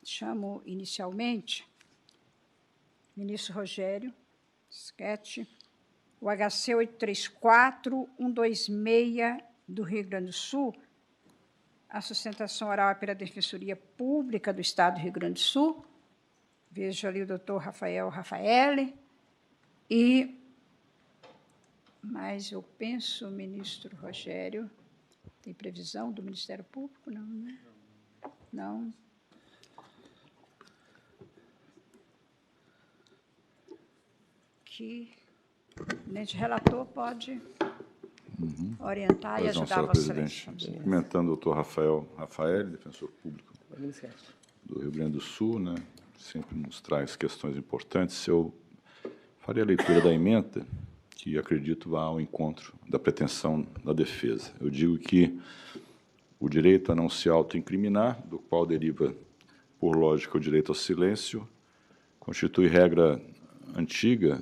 Chamo inicialmente ministro Rogério Schietti, o HC 834-126 do Rio Grande do Sul, a sustentação oral é pela Defensoria Pública do Estado do Rio Grande do Sul. Vejo ali o doutor Rafaele, mas eu penso, ministro Rogério, tem previsão do Ministério Público? Não, né? Não. Que o presidente relator pode orientar e ajudar Vossa Excelência. Cumprimentando o doutor Rafael, defensor público do Rio Grande do Sul, né, sempre nos traz questões importantes. Eu farei a leitura da ementa, que acredito vá ao encontro da pretensão da defesa. Eu digo que o direito a não se autoincriminar, do qual deriva, por lógica, o direito ao silêncio, constitui regra antiga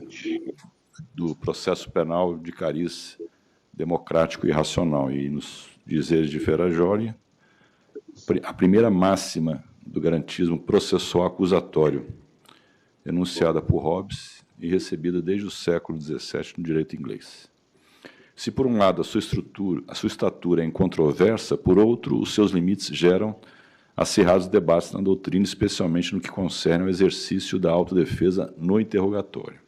do processo penal de cariz democrático e racional. E, nos dizeres de Ferrajoli, a primeira máxima do garantismo processual acusatório, enunciada por Hobbes e recebida desde o século XVII no direito inglês. Se, por um lado, a sua estatura é incontroversa, por outro, os seus limites geram acirrados debates na doutrina, especialmente no que concerne ao exercício da autodefesa no interrogatório.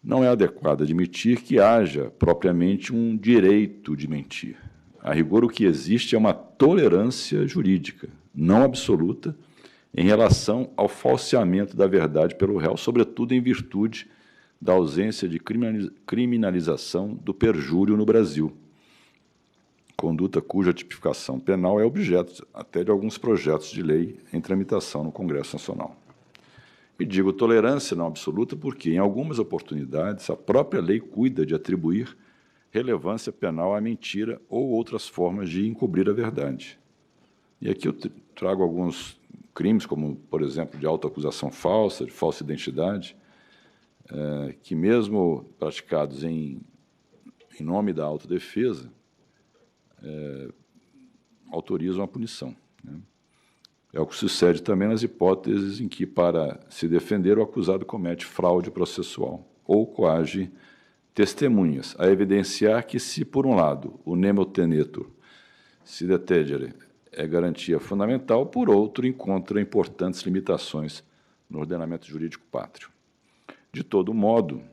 Não é adequado admitir que haja, propriamente, um direito de mentir. A rigor, o que existe é uma tolerância jurídica, não absoluta, em relação ao falseamento da verdade pelo réu, sobretudo em virtude da ausência de criminalização do perjúrio no Brasil, conduta cuja tipificação penal é objeto até de alguns projetos de lei em tramitação no Congresso Nacional. E digo tolerância não absoluta porque, em algumas oportunidades, a própria lei cuida de atribuir relevância penal à mentira ou outras formas de encobrir a verdade. E aqui eu trago alguns crimes, como, por exemplo, de autoacusação falsa, de falsa identidade, que, mesmo praticados em nome da autodefesa, autorizam a punição, né? É o que sucede também nas hipóteses em que, para se defender, o acusado comete fraude processual ou coage testemunhas, a evidenciar que, se, por um lado, o nemo tenetur se detegere é garantia fundamental, por outro, encontra importantes limitações no ordenamento jurídico pátrio. De todo modo,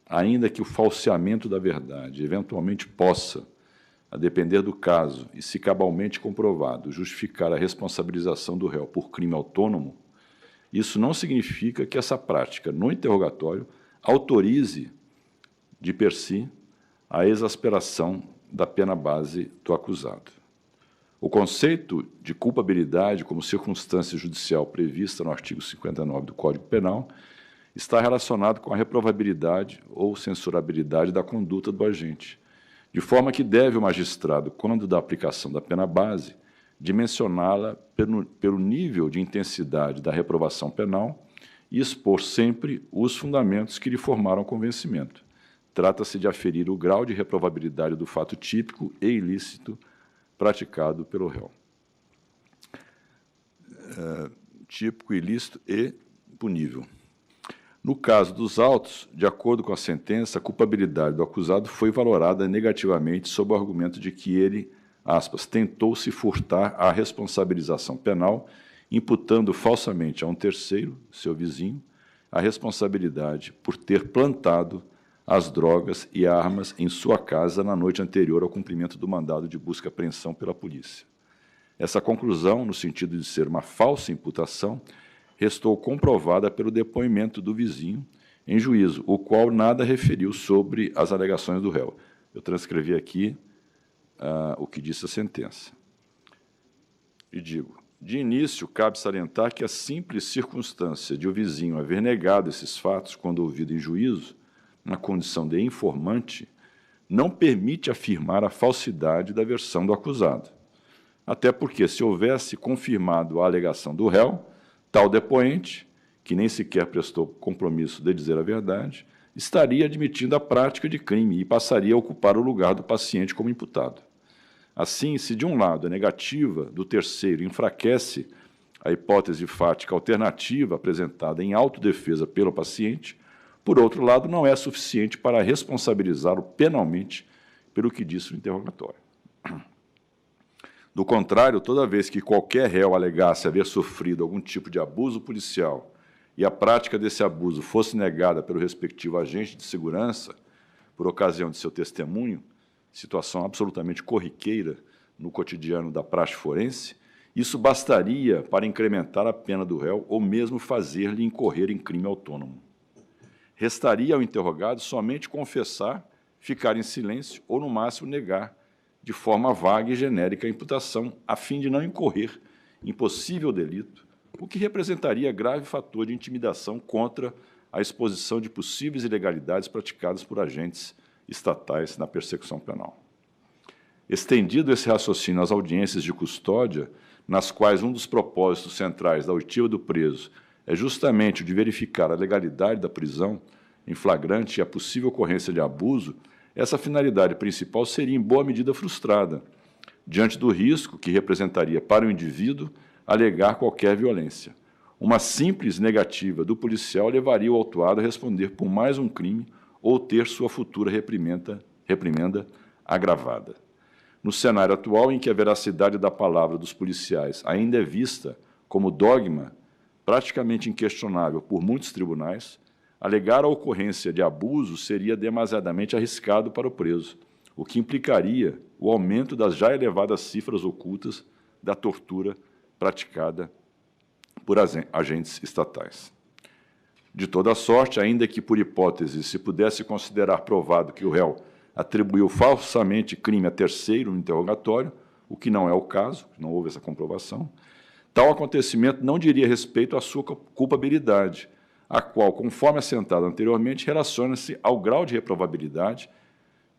ainda que o falseamento da verdade eventualmente possa, a depender do caso e se cabalmente comprovado, justificar a responsabilização do réu por crime autônomo, isso não significa que essa prática, no interrogatório, autorize, de per si, a exasperação da pena base do acusado. O conceito de culpabilidade como circunstância judicial prevista no artigo 59 do Código Penal está relacionado com a reprovabilidade ou censurabilidade da conduta do agente, de forma que deve o magistrado, quando da aplicação da pena base, dimensioná-la pelo nível de intensidade da reprovação penal e expor sempre os fundamentos que lhe formaram convencimento. Trata-se de aferir o grau de reprovabilidade do fato típico e ilícito praticado pelo réu. Típico, ilícito e punível. No caso dos autos, de acordo com a sentença, a culpabilidade do acusado foi valorada negativamente sob o argumento de que ele, aspas, tentou se furtar à responsabilização penal, imputando falsamente a um terceiro, seu vizinho, a responsabilidade por ter plantado as drogas e armas em sua casa na noite anterior ao cumprimento do mandado de busca e apreensão pela polícia. Essa conclusão, no sentido de ser uma falsa imputação, restou comprovada pelo depoimento do vizinho em juízo, o qual nada referiu sobre as alegações do réu. Eu transcrevi aqui o que disse a sentença. E digo, de início, cabe salientar que a simples circunstância de o vizinho haver negado esses fatos quando ouvido em juízo, na condição de informante, não permite afirmar a falsidade da versão do acusado. Até porque, se houvesse confirmado a alegação do réu, tal depoente, que nem sequer prestou compromisso de dizer a verdade, estaria admitindo a prática de crime e passaria a ocupar o lugar do paciente como imputado. Assim, se de um lado a negativa do terceiro enfraquece a hipótese fática alternativa apresentada em autodefesa pelo paciente, por outro lado, não é suficiente para responsabilizá-lo penalmente pelo que disse no interrogatório. Do contrário, toda vez que qualquer réu alegasse haver sofrido algum tipo de abuso policial e a prática desse abuso fosse negada pelo respectivo agente de segurança, por ocasião de seu testemunho, situação absolutamente corriqueira no cotidiano da praxe forense, isso bastaria para incrementar a pena do réu ou mesmo fazer-lhe incorrer em crime autônomo. Restaria ao interrogado somente confessar, ficar em silêncio ou, no máximo, negar de forma vaga e genérica a imputação, a fim de não incorrer em possível delito, o que representaria grave fator de intimidação contra a exposição de possíveis ilegalidades praticadas por agentes estatais na persecução penal. Estendido esse raciocínio às audiências de custódia, nas quais um dos propósitos centrais da oitiva do preso é justamente o de verificar a legalidade da prisão em flagrante e a possível ocorrência de abuso, essa finalidade principal seria, em boa medida, frustrada, diante do risco que representaria para o indivíduo alegar qualquer violência. Uma simples negativa do policial levaria o autuado a responder por mais um crime ou ter sua futura reprimenda agravada. No cenário atual, em que a veracidade da palavra dos policiais ainda é vista como dogma praticamente inquestionável por muitos tribunais, alegar a ocorrência de abuso seria demasiadamente arriscado para o preso, o que implicaria o aumento das já elevadas cifras ocultas da tortura praticada por agentes estatais. De toda sorte, ainda que por hipótese se pudesse considerar provado que o réu atribuiu falsamente crime a terceiro no interrogatório, o que não é o caso, não houve essa comprovação, tal acontecimento não diria respeito à sua culpabilidade, a qual, conforme assentado anteriormente, relaciona-se ao grau de reprovabilidade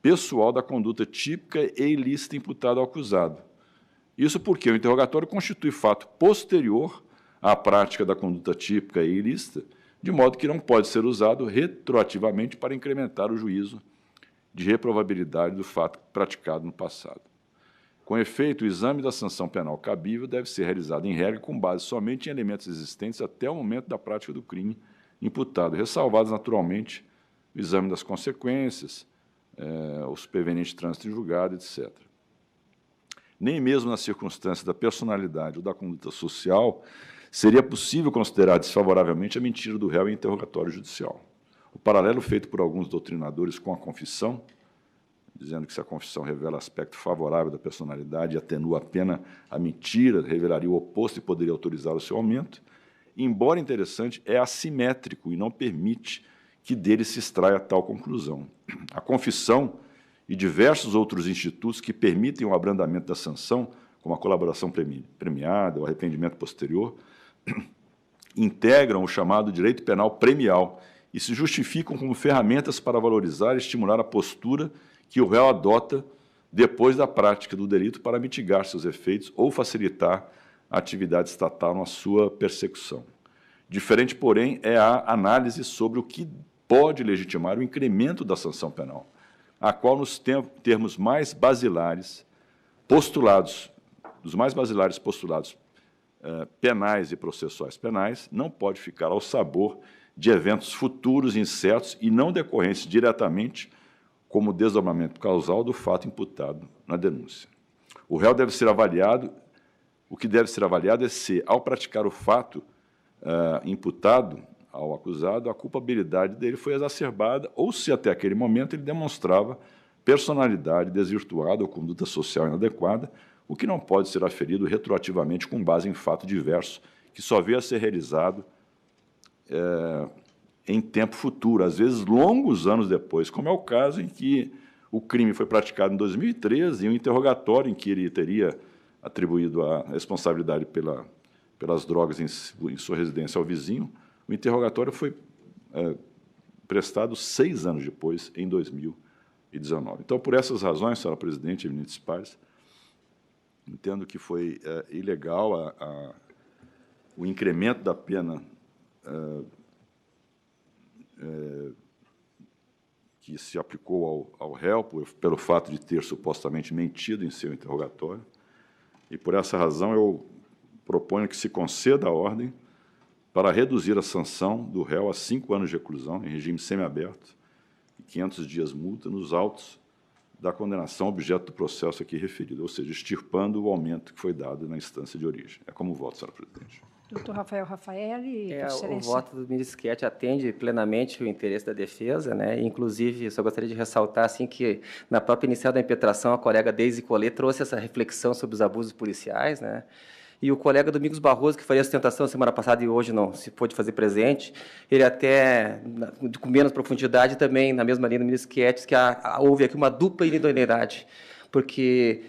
pessoal da conduta típica e ilícita imputada ao acusado. Isso porque o interrogatório constitui fato posterior à prática da conduta típica e ilícita, de modo que não pode ser usado retroativamente para incrementar o juízo de reprovabilidade do fato praticado no passado. Com efeito, o exame da sanção penal cabível deve ser realizado, em regra, com base somente em elementos existentes até o momento da prática do crime imputado, ressalvados, naturalmente, o exame das consequências, os prevenientes de trânsito em julgado, etc. Nem mesmo na circunstância da personalidade ou da conduta social seria possível considerar desfavoravelmente a mentira do réu em interrogatório judicial. O paralelo feito por alguns doutrinadores com a confissão, dizendo que se a confissão revela aspecto favorável da personalidade e atenua apenas a mentira, revelaria o oposto e poderia autorizar o seu aumento, embora interessante, é assimétrico e não permite que dele se extraia tal conclusão. A confissão e diversos outros institutos que permitem o abrandamento da sanção, como a colaboração premiada, o arrependimento posterior, integram o chamado direito penal premial e se justificam como ferramentas para valorizar e estimular a postura que o réu adota depois da prática do delito para mitigar seus efeitos ou facilitar a atividade estatal na sua persecução. Diferente, porém, é a análise sobre o que pode legitimar o incremento da sanção penal, a qual, nos termos mais basilares postulados, penais e processuais penais, não pode ficar ao sabor de eventos futuros incertos e não decorrentes diretamente como desdobramento causal do fato imputado na denúncia. O réu deve ser avaliado, o que deve ser avaliado é se, ao praticar o fato imputado ao acusado, a culpabilidade dele foi exacerbada ou se, até aquele momento, ele demonstrava personalidade desvirtuada ou conduta social inadequada, o que não pode ser aferido retroativamente com base em fato diverso, que só veio a ser realizado em tempo futuro, às vezes longos anos depois, como é o caso em que o crime foi praticado em 2013 e um interrogatório em que ele teria atribuído a responsabilidade pelas drogas em sua residência ao vizinho, o interrogatório foi prestado 6 anos depois, em 2019. Então, por essas razões, senhora presidente, eminentes pares, entendo que foi ilegal o incremento da pena que se aplicou ao réu pelo fato de ter supostamente mentido em seu interrogatório. E, por essa razão, eu proponho que se conceda a ordem para reduzir a sanção do réu a 5 anos de reclusão, em regime semiaberto, e 500 dias multa nos autos da condenação objeto do processo aqui referido, ou seja, extirpando o aumento que foi dado na instância de origem. É como voto, senhora presidente. Doutor Rafael Raffaelli, O voto do ministro Schietti atende plenamente o interesse da defesa, né? Inclusive, eu só gostaria de ressaltar assim, que, na própria inicial da impetração, a colega Deise Collet trouxe essa reflexão sobre os abusos policiais, né? E o colega Domingos Barroso, que faria a sustentação semana passada e hoje não se pôde fazer presente, ele até, com menos profundidade, também, na mesma linha do ministro Schietti, que houve aqui uma dupla inidoneidade, porque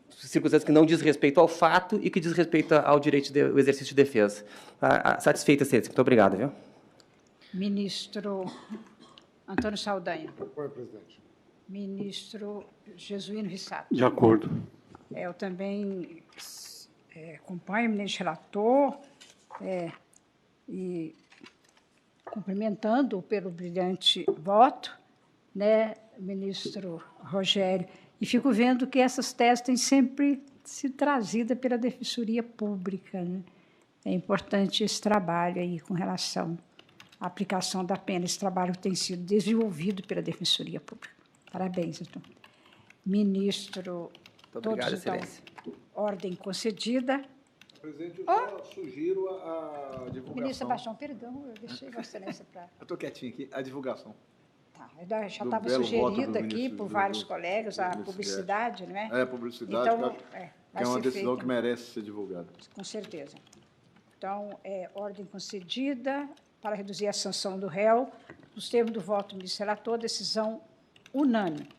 circunstâncias que não diz respeito ao fato e que diz respeito ao direito ao exercício de defesa. Satisfeita, senhor. Muito obrigado, viu? Ministro Antônio Saldanha. Oi, presidente. Ministro Jesuíno Rissato. De acordo. Eu também acompanho o ministro relator e cumprimentando pelo brilhante voto, né, ministro Rogério, e fico vendo que essas teses têm sempre sido trazidas pela Defensoria Pública, né? É importante esse trabalho aí com relação à aplicação da pena, esse trabalho que tem sido desenvolvido pela Defensoria Pública. Parabéns, doutor. Ministro, muito obrigado, todos, então, excelência. ordem concedida. Presidente, eu só sugiro a divulgação. Ministro Sebastião, perdão, eu deixei Vossa Excelência para... Eu estou quietinho aqui. A divulgação. Tá, já Do estava belo voto sugerida do aqui ministro por do- vários do- colegas a publicidade, não é? É, publicidade, Então, que vai é uma ser decisão feita, que merece ser divulgada. com certeza. Então, ordem concedida para reduzir a sanção do réu, nos termos do voto do ministro relator, decisão unânime.